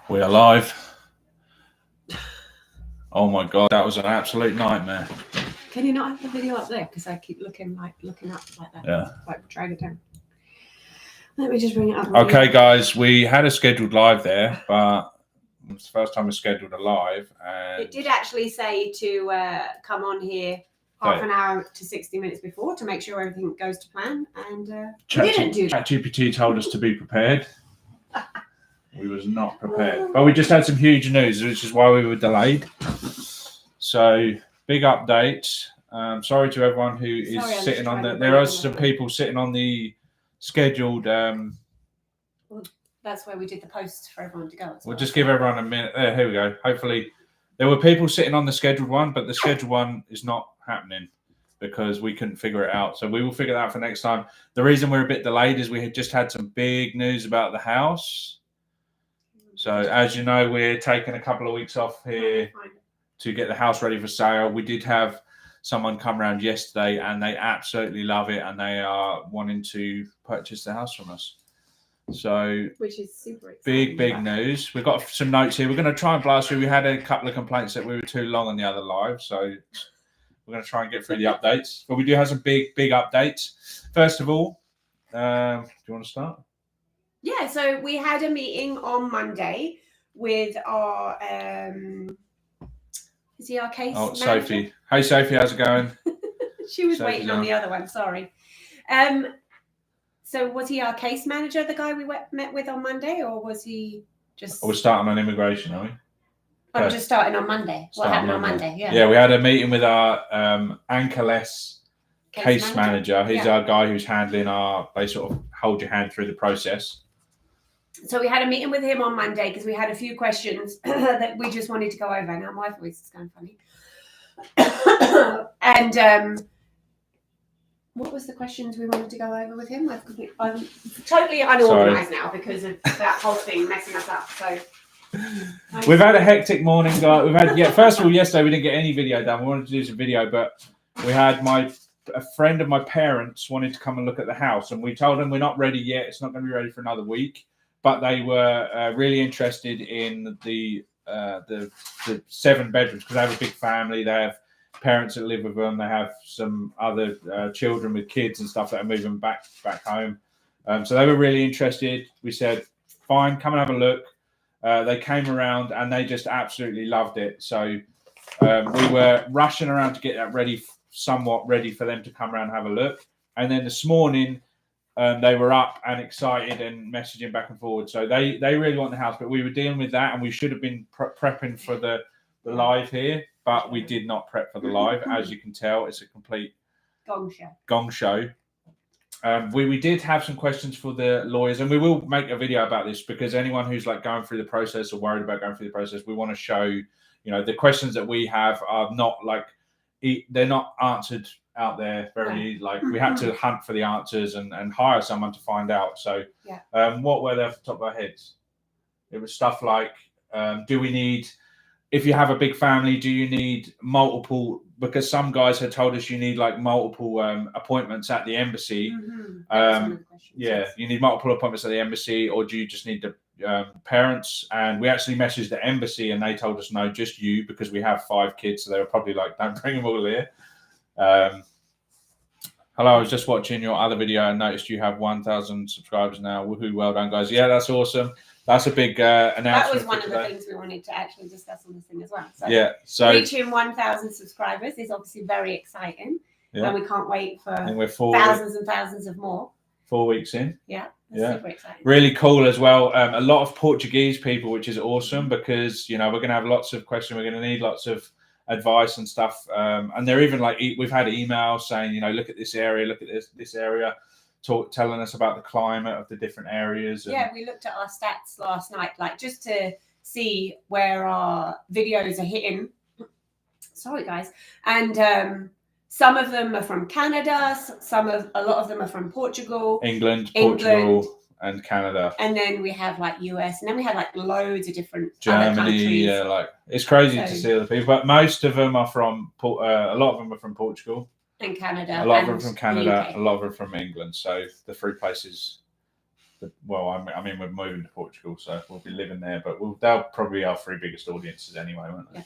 We are live. Oh my god, that was an absolute nightmare. Can you not have the video up there? Because I keep looking up like that. Yeah. Like drag it down. Let me just bring it up. Okay, guys, we had a scheduled live there, but it's the first time we scheduled a live. And it did actually say to come on here half an hour to 60 minutes before to make sure everything goes to plan, and we didn't do that. ChatGPT told us to be prepared. We was not prepared, but we just had some huge news, which is why we were delayed. So big update. Sorry to everyone who is sitting on the. There are some people sitting on the scheduled. Well, that's where we did the post for everyone to go. We'll just give everyone a minute. There, here we go. Hopefully, there were people sitting on the scheduled one, but the scheduled one is not happening because we couldn't figure it out. So we will figure that out for next time. The reason we're a bit delayed is we had just had some big news about the house. So as you know, we're taking a couple of weeks off here to get the house ready for sale. We did have someone come around yesterday and they absolutely love it and they are wanting to purchase the house from us. So which is super exciting. Big news. We've got some notes here. We're going to try and blast through. We had a couple of complaints that we were too long on the other live. So we're going to try and get through the updates. But we do have some big updates. First of all, do you want to start? Yeah, so we had a meeting on Monday with our is he our case manager? Sophie. Hey Sophie, how's it going? She was waiting on the other one, sorry. So was he our case manager, the guy we met with on Monday, or was he just... We're starting on immigration, are we? I'm just starting on Monday. What happened on Monday? Yeah, we had a meeting with our anchorless case manager. He's our guy who's handling they sort of hold your hand through the process. So we had a meeting with him on Monday because we had a few questions that we just wanted to go over. Now my voice is going funny. And what was the questions we wanted to go over with him? I'm totally unorganized now because of that whole thing messing us up. So we've had a hectic morning, guys. First of all, yesterday we didn't get any video done. We wanted to do some video, but we had a friend of my parents wanted to come and look at the house, and we told them we're not ready yet. It's not going to be ready for another week. But they were really interested in the 7 bedrooms because they have a big family. They have parents that live with them. They have some other children with kids and stuff that are moving back home. So they were really interested. We said, fine, come and have a look. They came around and they just absolutely loved it. So we were rushing around to get that somewhat ready for them to come around and have a look. And then this morning, they were up and excited and messaging back and forward. So they really want the house, but we were dealing with that and we should have been prepping for the live here, but we did not prep for the live. As you can tell, it's a complete gong show. We did have some questions for the lawyers, and we will make a video about this because anyone who's like going through the process or worried about going through the process, we want to show, the questions that we have are not they're not answered out there we had to hunt for the answers and hire someone to find out. So what were they off the top of our heads? It was stuff like do we need, if you have a big family, do you need multiple, because some guys had told us you need like multiple appointments at the embassy. You need multiple appointments at the embassy, or do you just need the parents? And we actually messaged the embassy and they told us no, just you, because we have 5 kids, so they were probably like, don't bring them all here. Hello, I was just watching your other video and noticed you have 1,000 subscribers now. Woohoo, well done, guys. Yeah, that's awesome. That's a big announcement. That was one of the things we wanted to actually discuss on this thing as well. So reaching 1,000 subscribers is obviously very exciting, and we can't wait for thousands and thousands of more. 4 weeks in. Yeah. Super exciting. Really cool as well. A lot of Portuguese people, which is awesome because, we're going to have lots of questions. We're going to need lots of advice and stuff, and they're even like, we've had emails saying, look at this area, look at this area, telling us about the climate of the different areas. And we looked at our stats last night, just to see where our videos are hitting. Sorry, guys. And some of them are from Canada. A lot of them are from Portugal, England, Portugal, and Canada. And then we have US, and then we have loads of different Germany. Other countries. It's crazy to see other people, but most of them are from a lot of them are from Portugal and Canada. A lot of them from Canada, a lot of them from England. So the 3 places I mean, we're moving to Portugal, so we'll be living there, but they'll probably be our 3 biggest audiences anyway, won't they? Yeah.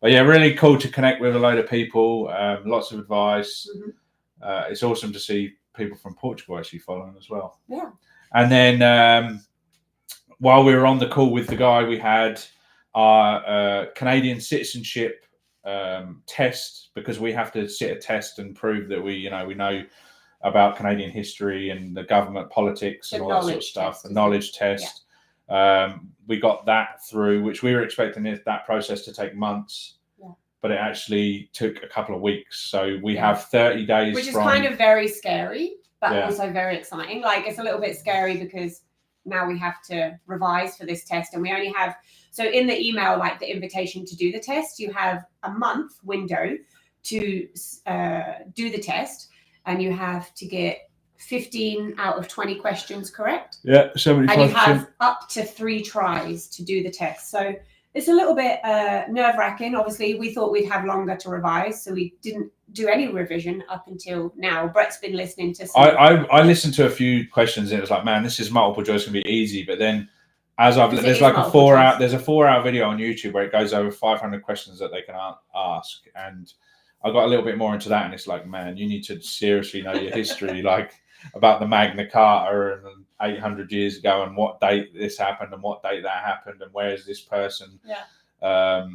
But yeah, really cool to connect with a load of people. Lots of advice. Mm-hmm. It's awesome to see people from Portugal actually following as well. Yeah. And then while we were on the call with the guy, we had our Canadian citizenship test, because we have to sit a test and prove that we know about Canadian history and the government politics and all that sort of stuff. The knowledge test. Yeah. We got that through, which we were expecting that process to take months, but it actually took a couple of weeks. So we have 30 days. Which is kind of very scary, but also very exciting. Like, it's a little bit scary because now we have to revise for this test, and we only have, so in the email, like the invitation to do the test, you have a month window to do the test, and you have to get 15 out of 20 questions correct. Yeah, 75%. And you have up to 3 tries to do the test. So it's a little bit nerve-wracking. Obviously, we thought we'd have longer to revise, so we didn't do any revision up until now. Brett's been listening to some. I listened to a few questions, and it was like, man, this is multiple choice, going to be easy. But then, there's like a 4-hour video on YouTube where it goes over 500 questions that they can ask, and I got a little bit more into that, and it's like, man, you need to seriously know your history, like about the Magna Carta and 800 years ago, and what date this happened and what date that happened, and where is this person. Yeah,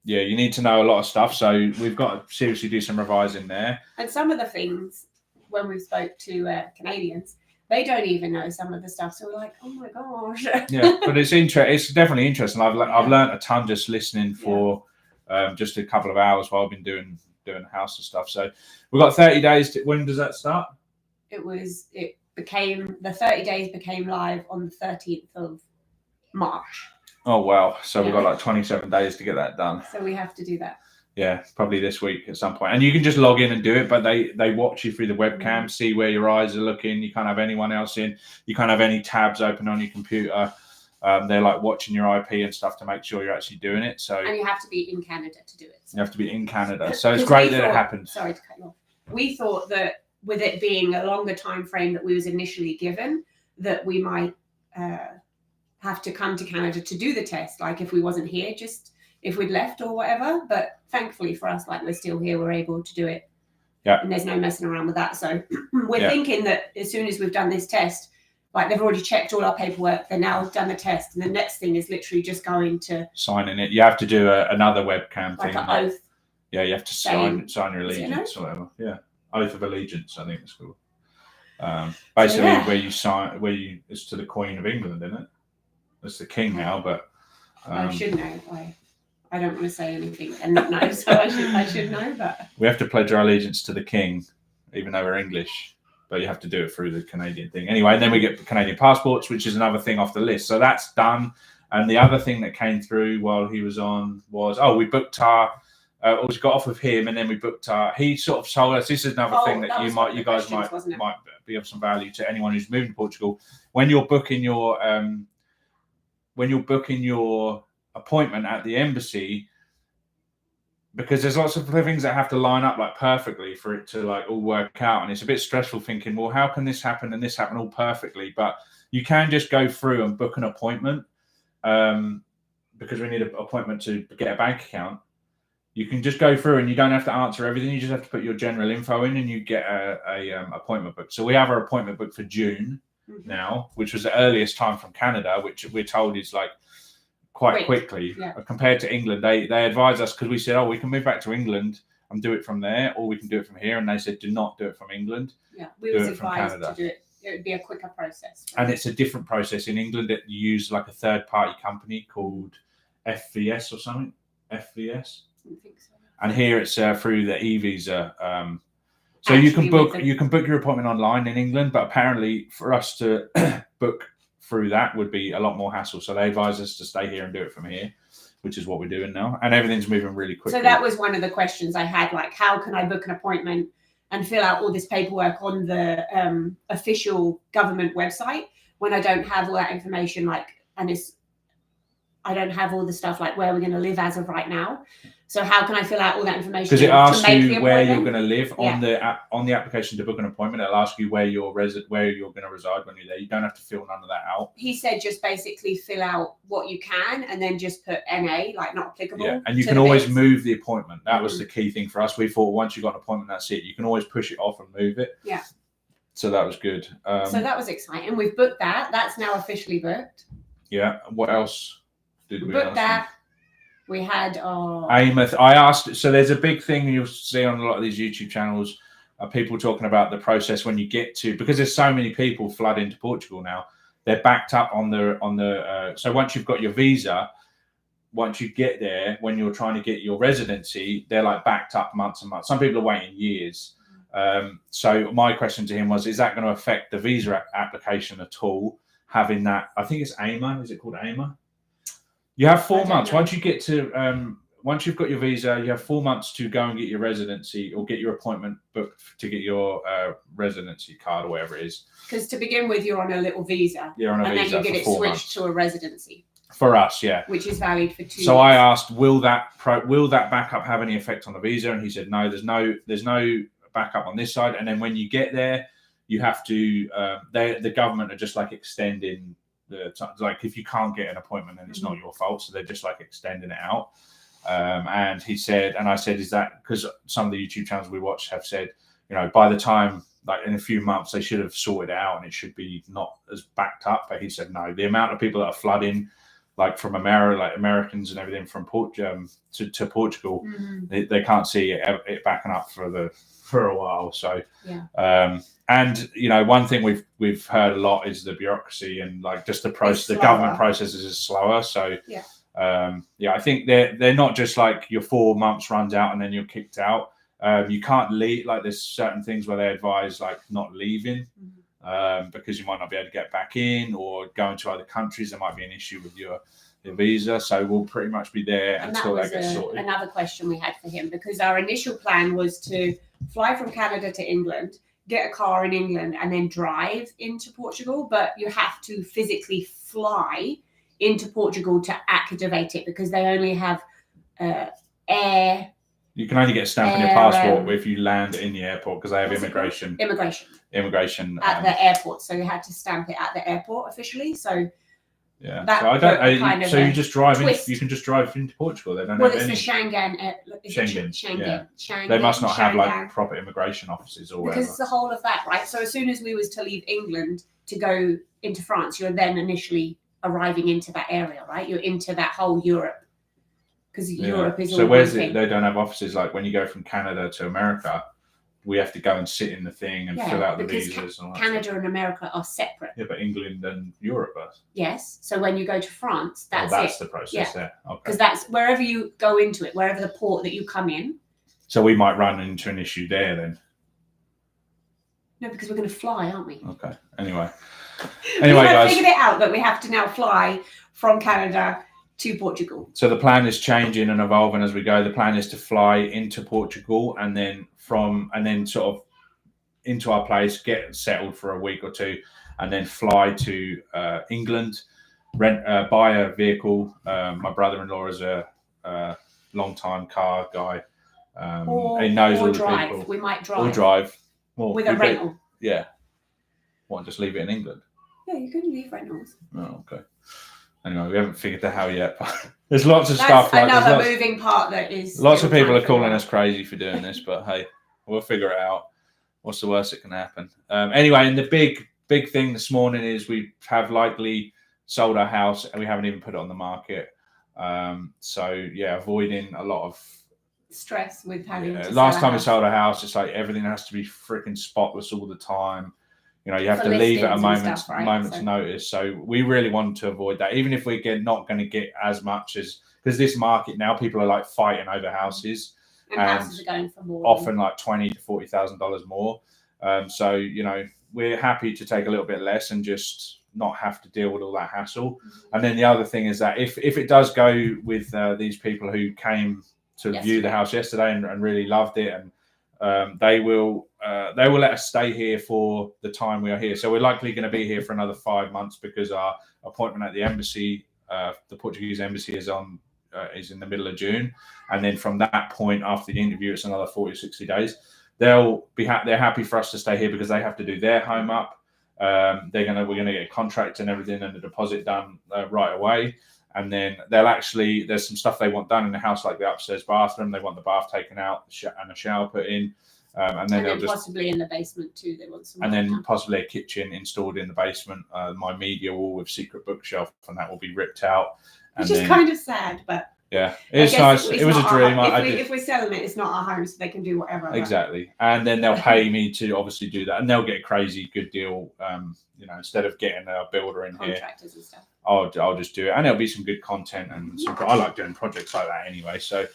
you need to know a lot of stuff. So we've got to seriously do some revising there. And some of the things, when we spoke to Canadians, they don't even know some of the stuff. So we're like, oh my gosh. Yeah, but it's definitely interesting. I've learned a ton just listening for just a couple of hours while I've been doing house and stuff. So we've got 30 days. When does that start? The 30 days became live on the 13th of March. Oh, wow. So we've got like 27 days to get that done. So we have to do that. Yeah, probably this week at some point. And you can just log in and do it, but they watch you through the webcam, see where your eyes are looking. You can't have anyone else in. You can't have any tabs open on your computer. They're like watching your IP and stuff to make sure you're actually doing it. So, and you have to be in Canada to do it. So. You have to be in Canada. So it's great that it happened. Sorry to cut you off. We thought that with it being a longer time frame that we was initially given, that we might have to come to Canada to do the test, like if we wasn't here, just if we'd left or whatever. But thankfully for us, like, we're still here, we're able to do it. Yeah. And there's no messing around with that. So we're thinking that as soon as we've done this test, like, they've already checked all our paperwork, they're now done the test, and the next thing is literally just going to signing it. You have to do another webcam like thing. An oath. Yeah, you have to sign your allegiance or whatever. Yeah. Oath of allegiance, I think it's called. Basically, it's to the Queen of England, isn't it? It's the King now, but I should know. I don't want to say anything and not know, so I should know. But we have to pledge our allegiance to the King, even though we're English. But you have to do it through the Canadian thing anyway. And then we get Canadian passports, which is another thing off the list. So that's done. And the other thing that came through while he was on was we booked our. We got off with him, and then we booked our. He sort of told us, this is another thing that you guys might be of some value to anyone who's moving to Portugal. When you're booking your appointment at the embassy, because there's lots of things that have to line up like perfectly for it to like all work out, and it's a bit stressful thinking, well, how can this happen and this happen all perfectly? But you can just go through and book an appointment, because we need an appointment to get a bank account. You can just go through and you don't have to answer everything. You just have to put your general info in, and you get a appointment book. So we have our appointment book for June now, which was the earliest time from Canada, which we're told is like quite quickly compared to England. They advised us, because we said, we can move back to England and do it from there, or we can do it from here. And they said, do not do it from England. Yeah, we was advised to do it. It would be a quicker process. And it's a different process. In England, you use like a third-party company called FVS or something. FVS. I think so. And here it's through the e-visa. So you can book your appointment online in England, but apparently for us to book through that would be a lot more hassle. So they advise us to stay here and do it from here, which is what we're doing now. And everything's moving really quickly. So that was one of the questions I had, like, how can I book an appointment and fill out all this paperwork on the official government website when I don't have all that information? Like, and I don't have all the stuff like where we're going to live as of right now. So how can I fill out all that information? Because it asks you where you're going to live on the application to book an appointment. It'll ask you where you're going to reside when you're there. You don't have to fill none of that out. He said just basically fill out what you can and then just put NA, like not applicable. Yeah, and you can always move the appointment. That was the key thing for us. We thought once you got an appointment, that's it. You can always push it off and move it. Yeah. So that was good. So that was exciting. We've booked that. That's now officially booked. Yeah. What else did we booked that? We had Amos. I asked. So there's a big thing you'll see on a lot of these YouTube channels. People talking about the process when you get to, because there's so many people flood into Portugal now. They're backed up on the. So once you've got your visa, once you get there, when you're trying to get your residency, they're like backed up months and months. Some people are waiting years. So my question to him was, is that going to affect the visa application at all? Having that, I think it's AMA. Is it called AMA? You have 4 months. Once you get to, once you've got your visa, you have 4 months to go and get your residency or get your appointment booked to get your residency card or whatever it is. Because to begin with, you're on a little visa. You're on a visa. And then you get it switched months. To a residency. For us, yeah. Which is valid for 2 years. So I asked, will that backup have any effect on the visa? And he said, no, there's no backup on this side. And then when you get there, you have to, the government are just like extending like if you can't get an appointment, then it's not your fault. So they're just like extending it out. And he said, and I said, is that because some of the YouTube channels we watch have said, by the time, like in a few months, they should have sorted it out and it should be not as backed up. But he said, no, the amount of people that are flooding, like from America, like Americans and everything from to Portugal, they can't see it backing up for a while. So, and one thing we've heard a lot is the bureaucracy and like just the process. The government processes is slower. So, I think they're not just like your 4 months runs out and then you're kicked out. You can't leave. Like there's certain things where they advise like not leaving because you might not be able to get back in or go into other countries. There might be an issue with your visa. So we'll pretty much be there until that gets sorted. Another question we had for him, because our initial plan was to fly from Canada to England, get a car in England and then drive into Portugal. But you have to physically fly into Portugal to activate it because they only have air. You can only get a stamp on your passport if you land in the airport because they have immigration at the airport. So you had to stamp it at the airport officially. So yeah, so I don't. So you just drive in. You can just drive into Portugal. They don't have any. It's the Schengen. Schengen. They must not have like proper immigration offices or whatever. Because it's the whole of that, right? So as soon as we was to leave England to go into France, you're then initially arriving into that area, right? You're into that whole Europe. Because Europe is all. So where's it? They don't have offices like when you go from Canada to America. We have to go and sit in the thing and fill out the visas. And Canada and America are separate. Yeah, but England and Europe are. Yes. So when you go to France, that's the process there. Okay. Because that's wherever you go into it, wherever the port that you come in. So we might run into an issue there then. No, because we're going to fly, aren't we? Okay. Anyway, guys, figured it out that we have to now fly from Canada to Portugal. So the plan is changing and evolving as we go. The plan is to fly into Portugal and then sort of into our place, get settled for a week or two, and then fly to England, buy a vehicle. My brother-in-law is a long-time car guy. He knows all the people. We might drive. Or drive. Well, with a rental. Yeah. What, just leave it in England? Yeah, you can leave rentals. Oh, okay. Anyway, we haven't figured that out yet. There's lots of stuff. That's another moving part that is. Lots of people are calling us crazy for doing this, but hey, we'll figure it out. What's the worst that can happen? Anyway, and the big thing this morning is we have likely sold our house and we haven't even put it on the market. So yeah, avoiding a lot of stress with having. Last time we sold a house, it's like everything has to be freaking spotless all the time. You have to leave at a moment's notice. So we really want to avoid that, even if we're not going to get as much as, because this market now, people are like fighting over houses, and houses are going for more, often like $20,000 to $40,000 more. So we're happy to take a little bit less and just not have to deal with all that hassle. Mm-hmm. And then the other thing is that if it does go with these people who came to view the house yesterday and really loved it, and they will let us stay here for the time we are here. So we're likely going to be here for another 5 months because our appointment at the embassy the Portuguese Embassy is in the middle of June, and then from that point after the interview, it's another 40 or 60 days. They're happy for us to stay here because they have to do their home up. We're gonna get a contract and everything and the deposit done right away. And then there's some stuff they want done in the house, like the upstairs bathroom. They want the bath taken out and a shower put in. And then they'll possibly in the basement too. They want some. And then possibly a kitchen installed in the basement. My media wall with secret bookshelf, and that will be ripped out. Which is kind of sad, but yeah, it's nice. It was a dream. If we're selling it, it's not our home, so they can do whatever. Exactly. And then they'll pay me to obviously do that, and they'll get a crazy good deal. Instead of getting a builder in contractors and stuff, I'll just do it, and there'll be some good content and I like doing projects like that anyway. So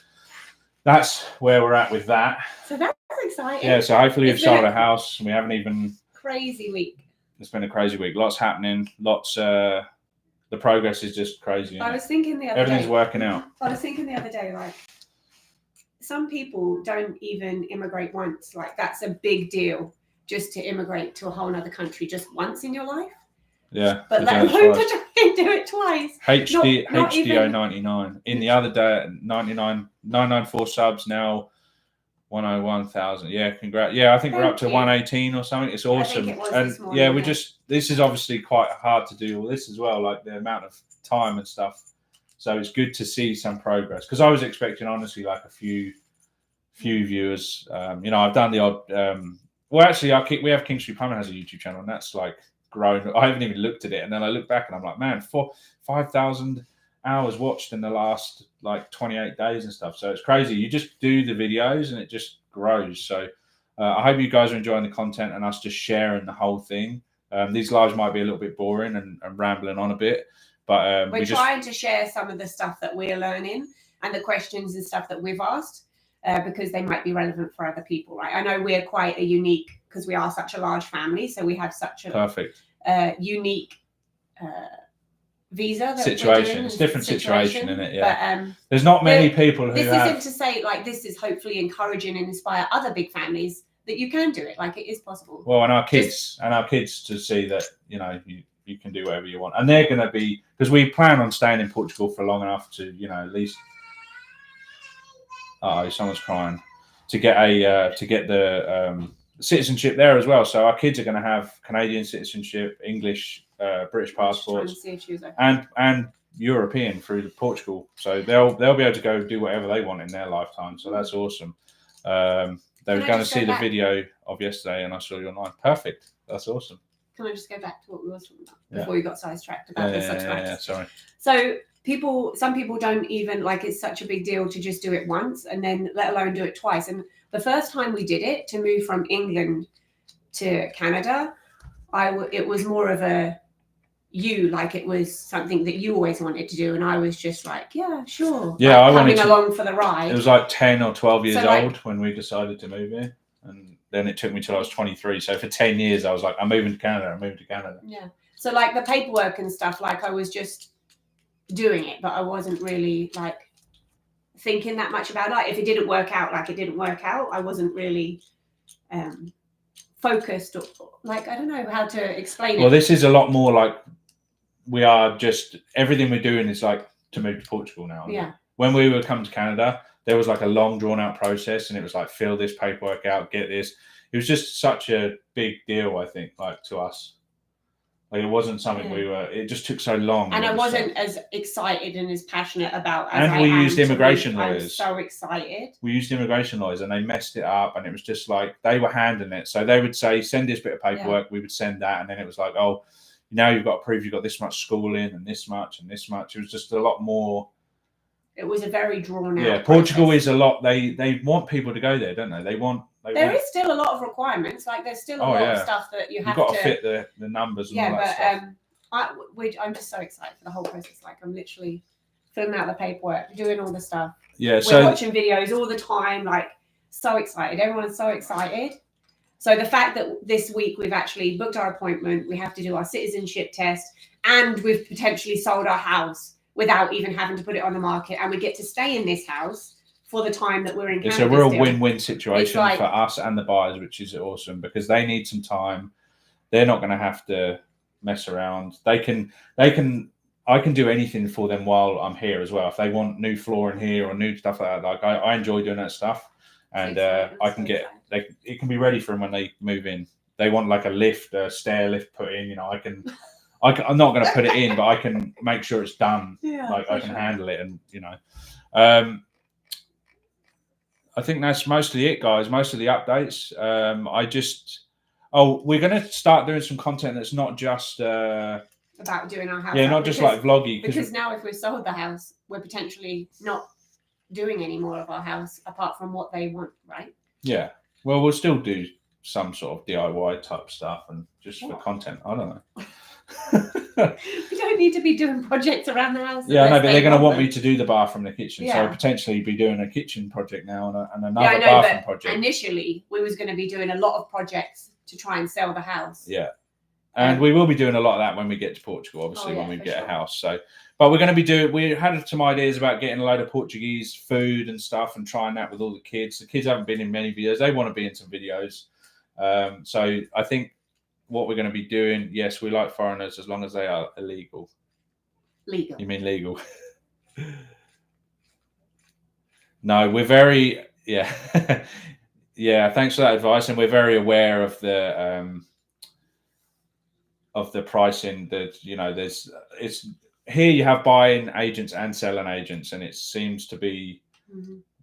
that's where we're at with that. So that's exciting. Yeah. So hopefully we've sold a house, and we haven't even. Crazy week. It's been a crazy week. Lots happening. Lots. The progress is just crazy. I was thinking the other day. Everything's working out. I was thinking the other day, like, some people don't even immigrate once. Like, that's a big deal just to immigrate to a whole other country just once in your life. Yeah. But let alone to try and do it twice. HDO 99. In the other day, 994 subs now. 101,000. Yeah, congrats. Yeah, I think we're up to 118 or something. It's awesome. This is obviously quite hard to do all this as well, like the amount of time and stuff. So it's good to see some progress, because I was expecting honestly like a few viewers. I've done the odd. We have King Street Plumbing has a YouTube channel, and that's like grown. I haven't even looked at it, and then I look back and I'm like, man, 5,000 hours watched in the last like 28 days and stuff. So it's crazy. You just do the videos and it just grows. So I hope you guys are enjoying the content and us just sharing the whole thing. These lives might be a little bit boring and rambling on a bit, but we're trying to share some of the stuff that we're learning and the questions and stuff that we've asked, because they might be relevant for other people, right? I know we're quite a unique, because we are such a large family, so we have such a perfect unique visa situation. It's different situation, isn't it? Yeah. But there's not many people who isn't to say, like, this is hopefully encouraging and inspire other big families that you can do it. Like, it is possible. Well, and our kids to see that, you can do whatever you want. And they're going to be, because we plan on staying in Portugal for long enough to, at least. Someone's crying. To get the citizenship there as well. So our kids are going to have Canadian citizenship, English, British passports, and European through Portugal. So they'll be able to go do whatever they want in their lifetime. So that's awesome. They were going to see the video of yesterday, and I saw you online. Perfect. That's awesome. Can I just go back to what we were talking about before you got sidetracked about this? Yeah, sorry. So some people don't even, like, it's such a big deal to just do it once and then let alone do it twice. And the first time we did it, to move from England to Canada, it was more of it was something that you always wanted to do, and I was just like, yeah, sure. Yeah, I wanted along for the ride. It was like 10 or 12 years old when we decided to move here, and then it took me till I was 23. So for 10 years, I was like, I'm moving to Canada. Yeah. So like the paperwork and stuff, like I was just doing it, but I wasn't really like thinking that much about it. Like, if it didn't work out, like it didn't work out. I wasn't really focused, or like, I don't know how to explain it. Well, this is a lot more like, we are just, everything we're doing is like to move to Portugal now. Yeah. When we would come to Canada, there was like a long drawn out process, and it was like, fill this paperwork out, get this. It was just such a big deal, I think, like to us. Like, it wasn't something it just took so long. And I wasn't as excited and as passionate about we used immigration lawyers. I'm so excited. We used immigration lawyers, and they messed it up, and it was just like, they were handling it. So they would say, send this bit of paperwork, we would send that, and then it was like, oh, now you've got to prove you've got this much schooling and this much and this much. It was just a lot more. It was a very drawn out. Yeah, Portugal is a lot. They want people to go there, don't they? There is still a lot of requirements. Like, there's still a lot of stuff that you've got to fit the numbers and all that stuff. I'm just so excited for the whole process. Like, I'm literally filling out the paperwork, doing all the stuff. Yeah, we're watching videos all the time. Like, so excited. Everyone's so excited. So the fact that this week we've actually booked our appointment, we have to do our citizenship test, and we've potentially sold our house without even having to put it on the market, and we get to stay in this house for the time that we're in Canada. It's a real win-win situation for us and the buyers, which is awesome, because they need some time. They're not going to have to mess around. They can. I can do anything for them while I'm here as well. If they want new flooring here or new stuff like that, like I enjoy doing that stuff, and I can get it can be ready for them when they move in. They want like a lift, a stair lift put in. You know, I'm not going to put it in, but I can make sure it's done. Yeah, like I can handle it, and you know, I think that's mostly it, guys. Most of the updates. We're going to start doing some content that's not just about doing our house. Yeah, not just like vloggy. Because now, if we've sold the house, we're potentially not doing any more of our house apart from what they want, right? Yeah. Well, we'll still do some sort of DIY type stuff and just for content. I don't know. We don't need to be doing projects around the house. Yeah, I know, but they're going to want me to do the bathroom and the kitchen. Yeah. So potentially be doing a kitchen project now and another bathroom project. Initially, we was going to be doing a lot of projects to try and sell the house. Yeah. And we will be doing a lot of that when we get to Portugal, obviously, when we get a house. So, but we're going to be we had some ideas about getting a load of Portuguese food and stuff and trying that with all the kids. The kids haven't been in many videos. They want to be in some videos. So I think what we're going to be doing, yes, we like foreigners as long as they are illegal. Legal. You mean legal? No, we're very, yeah. Thanks for that advice. And we're very aware of the pricing that, you know, it's here you have buying agents and selling agents, and it seems to be,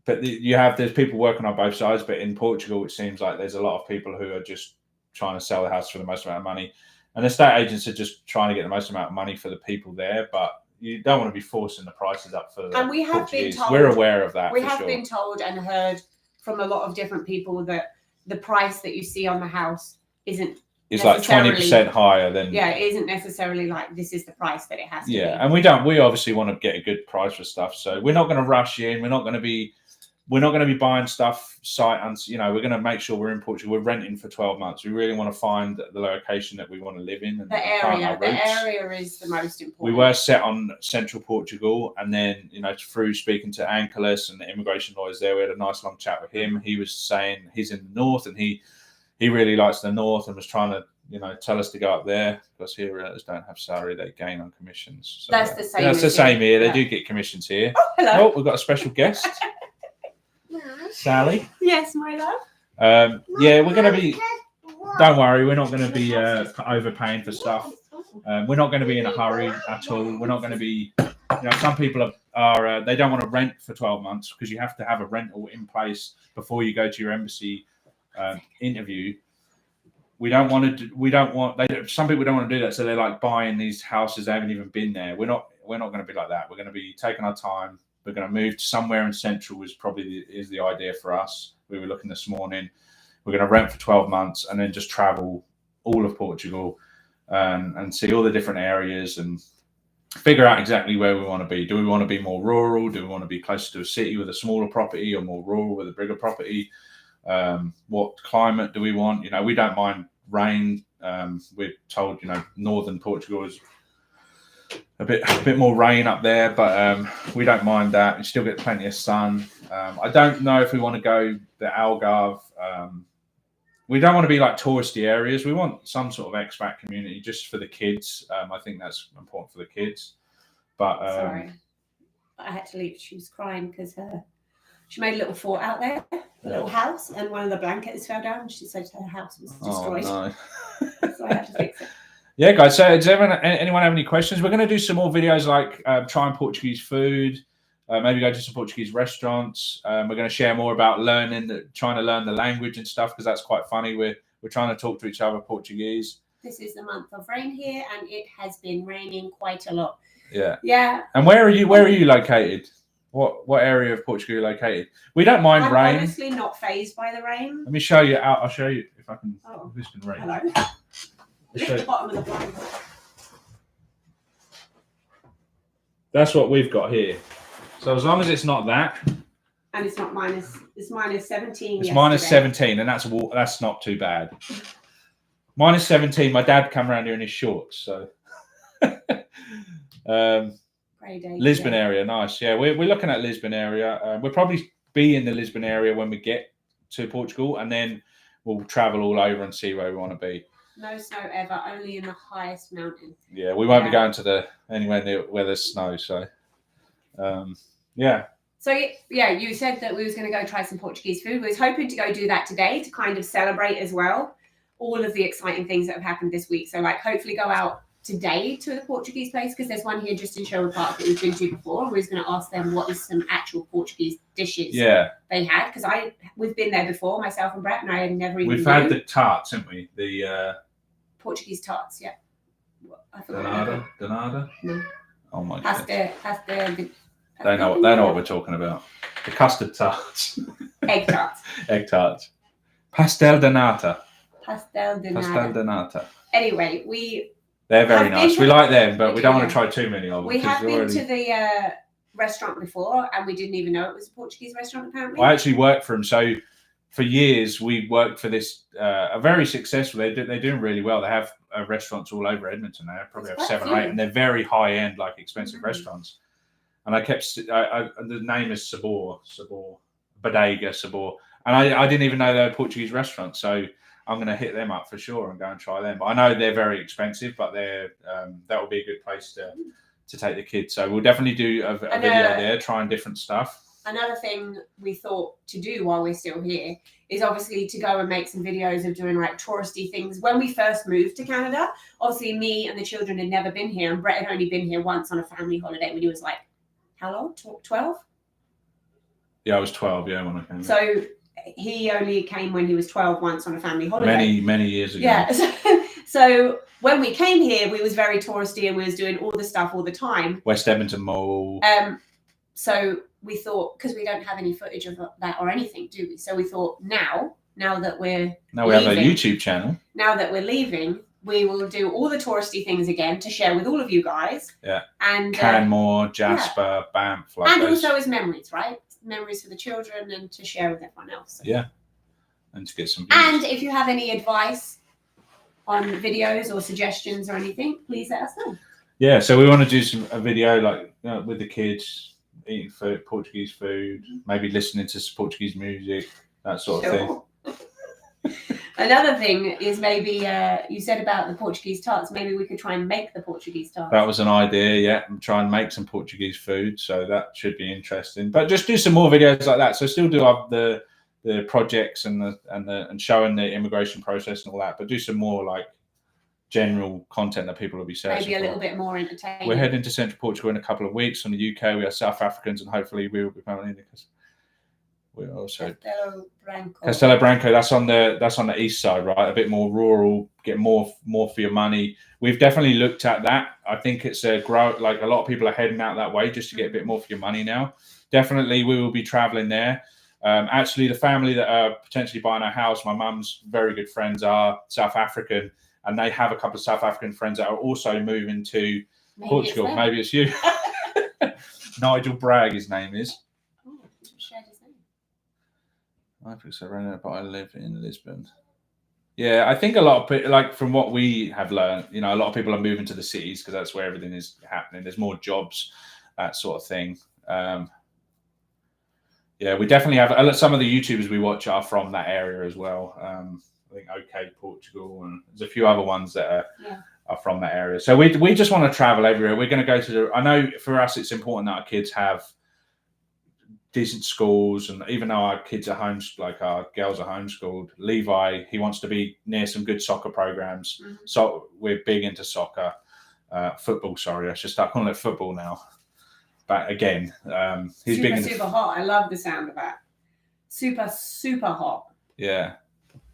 but there's people working on both sides, but in Portugal, it seems like there's a lot of people who are just trying to sell the house for the most amount of money, and the estate agents are just trying to get the most amount of money for the people there, but you don't want to be forcing the prices up for the And we have Portuguese. been told, we're aware of that. We have been told and heard from a lot of different people that the price that you see on the house isn't. It's like 20% higher than. Yeah, it isn't necessarily like this is the price that it has to be. Yeah, and we obviously want to get a good price for stuff, so we're not going to rush in. We're not going to be buying stuff we're going to make sure we're in Portugal. We're renting for 12 months. We really want to find the location that we want to live in. And the area is the most important. We were set on central Portugal, and then, you know, through speaking to Angeles and the immigration lawyers there, we had a nice long chat with him. He was saying he's in the north, and he really likes the north and was trying to, you know, tell us to go up there because here realtors don't have salary, they gain on commissions. So that's the same. That's the same here. They do get commissions here. Oh, hello. Oh, we've got a special guest. Sally. Yes, my love. Yeah, we're going to be, don't worry, we're not going to be overpaying for stuff. We're not going to be in a hurry at all. We're not going to be, you know, some people are they don't want to rent for 12 months because you have to have a rental in place before you go to your embassy interview. Some people don't want to do that, so they're like buying these houses. They haven't even been there. We're not going to be like that. We're going to be taking our time. We're going to move to somewhere in central is the idea for us. We were looking this morning. We're going to rent for 12 months and then just travel all of Portugal and see all the different areas and figure out exactly where we want to be. Do we want to be more rural? Do we want to be closer to a city with a smaller property, or more rural with a bigger property? What climate do we want? You know, we don't mind rain. We're told, you know, northern Portugal is a bit more rain up there, but we don't mind that. We still get plenty of sun. I don't know if we want to go the Algarve. We don't want to be like touristy areas. We want some sort of expat community just for the kids. I think that's important for the kids. But sorry, I had to leave. She was crying because she made a little fort out there, a little house, and one of the blankets fell down. And she said her house was destroyed. Oh, no. So I had to fix it. Yeah, guys. So, does anyone have any questions? We're going to do some more videos like trying Portuguese food, maybe go to some Portuguese restaurants. We're going to share more about trying to learn the language and stuff because that's quite funny. We're trying to talk to each other Portuguese. This is the month of rain here, and it has been raining quite a lot. Yeah. Yeah. And where are you located? What area of Portugal are you located? We don't mind rain. I'm honestly not fazed by the rain. Let me show you out. I'll show you if I can. Oh. This can rain. Hello. Lift the bottom of the blind. That's what we've got here. So as long as it's not that, and it's not it's minus 17. It's minus 17, and that's not too bad. Minus 17. My dad came around here in his shorts, so. Lisbon area, nice. Yeah, we're looking at Lisbon area. We'll probably be in the Lisbon area when we get to Portugal, and then we'll travel all over and see where we want to be. No snow ever, only in the highest mountain. Yeah, we won't be going to anywhere near where there's snow. So, yeah. So yeah, you said that we was going to go try some Portuguese food. We was hoping to go do that today to kind of celebrate as well all of the exciting things that have happened this week. So like hopefully go out today to the Portuguese place because there's one here just in Sherwood Park that we've been to before. We was going to ask them what is some actual Portuguese dishes they had because we've been there before, myself and Brett, and I had never even. We've had the tarts, haven't we? The Portuguese tarts, yeah. I forgot. Donada? No. Oh my god. Pasta. They know what we're talking about. The custard tarts. Egg tarts. Egg tarts. Pastel de nata. Pastel de nata. Anyway, they're very nice. We like them, but we don't want to try too many of them. We have been to the restaurant before, and we didn't even know it was a Portuguese restaurant, apparently. I actually worked for them. So for years, we worked for this, a very successful, they're doing really well. They have restaurants all over Edmonton. They probably have 7 or 8, and they're very high-end, like expensive restaurants. And I kept, the name is Bodega Sabor. And I didn't even know they were Portuguese restaurants. So I'm going to hit them up for sure and go and try them. But I know they're very expensive, but that will be a good place to take the kids. So we'll definitely do a video there, trying different stuff. Another thing we thought to do while we're still here is obviously to go and make some videos of doing like touristy things. When we first moved to Canada, obviously me and the children had never been here, and Brett had only been here once on a family holiday when he was like, how old? 12? Yeah, I was 12, when I came. So he only came when he was 12 once on a family holiday. Many years ago. Yeah. So when we came here, we was very touristy and we was doing all the stuff all the time. West Edmonton Mall. So we thought, because we don't have any footage of that or anything, do we? So we thought now that we're we have a YouTube channel. Now that we're leaving, we will do all the touristy things again to share with all of you guys. Yeah. And Canmore, Jasper, Banff. And also as memories, right? Memories for the children and to share with everyone else. So. Yeah. And to get some views. And if you have any advice on videos or suggestions or anything, please let us know. Yeah, so we want to do a video like with the kids, eating food, Portuguese food, maybe listening to some Portuguese music, that sort of thing. Another thing is maybe you said about the Portuguese tarts. Maybe we could try and make the Portuguese tarts. That was an idea, yeah. Try and make some Portuguese food, so that should be interesting. But just do some more videos like that. So still do the projects and showing the immigration process and all that, but do some more like general content that people will be searching. Maybe a little bit more entertaining. We're heading to Central Portugal in a couple of weeks. From the UK, we are South Africans, and hopefully we will be coming in because we're also Castelo Branco. That's on the east side, right? A bit more rural, get more for your money. We've definitely looked at that. I think it's a growth. Like a lot of people are heading out that way just to get a bit more for your money now. Definitely, we will be traveling there. Actually, the family that are potentially buying our house, my mum's very good friends are South African, and they have a couple of South African friends that are also moving to Portugal. Maybe it's you. Nigel Bragg, his name is. I think so, but I live in Lisbon. Yeah, I think a lot of people, like from what we have learned, a lot of people are moving to the cities because that's where everything is happening. There's more jobs, that sort of thing. Yeah, we definitely have some of the YouTubers we watch are from that area as well. I think OK Portugal, and there's a few other ones that are from that area. So we just want to travel everywhere. We're going to go to I know for us it's important that our kids have decent schools, and even though our kids are like our girls are homeschooled, Levi, he wants to be near some good soccer programs. Mm-hmm. So we're big into soccer, football. Sorry, I should start calling it football now. But again, he's big into super hot. I love the sound of that. Super hot. Yeah.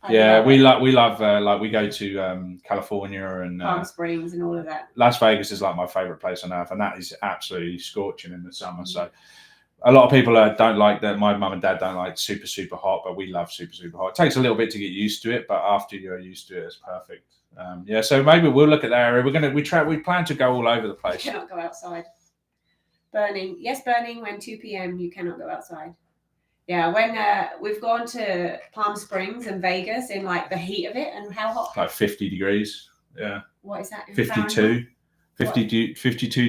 We love like we go to California and Palm Springs and all of that. Las Vegas is like my favorite place on earth, and that is absolutely scorching in the summer. Mm-hmm. So a lot of people don't like that. My mum and dad don't like super hot, but we love super hot. It takes a little bit to get used to it, but after you're used to it, it's perfect. So maybe we'll look at that area. We plan to go all over the place. You cannot go outside. Burning. When 2 p.m. you cannot go outside. Yeah, when we've gone to Palm Springs and Vegas in like the heat of it, and how hot? Like 50 degrees. Yeah. What is that? 52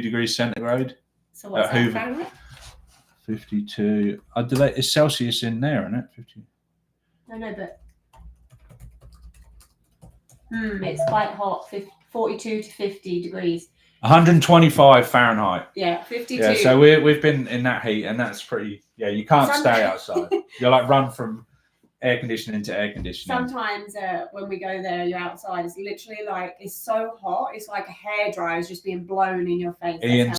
degrees centigrade. So what's that? Fahrenheit? 52. It's Celsius in there, isn't it? 50. No, but It's quite hot, 42 to 50 degrees. 125 Fahrenheit. Yeah, 52. Yeah, so we've been in that heat, and that's pretty. Yeah, you can't stay outside. You're like run from air conditioning to air conditioning. Sometimes when we go there, you're outside. It's literally like it's so hot. It's like a hairdryer is just being blown in your face.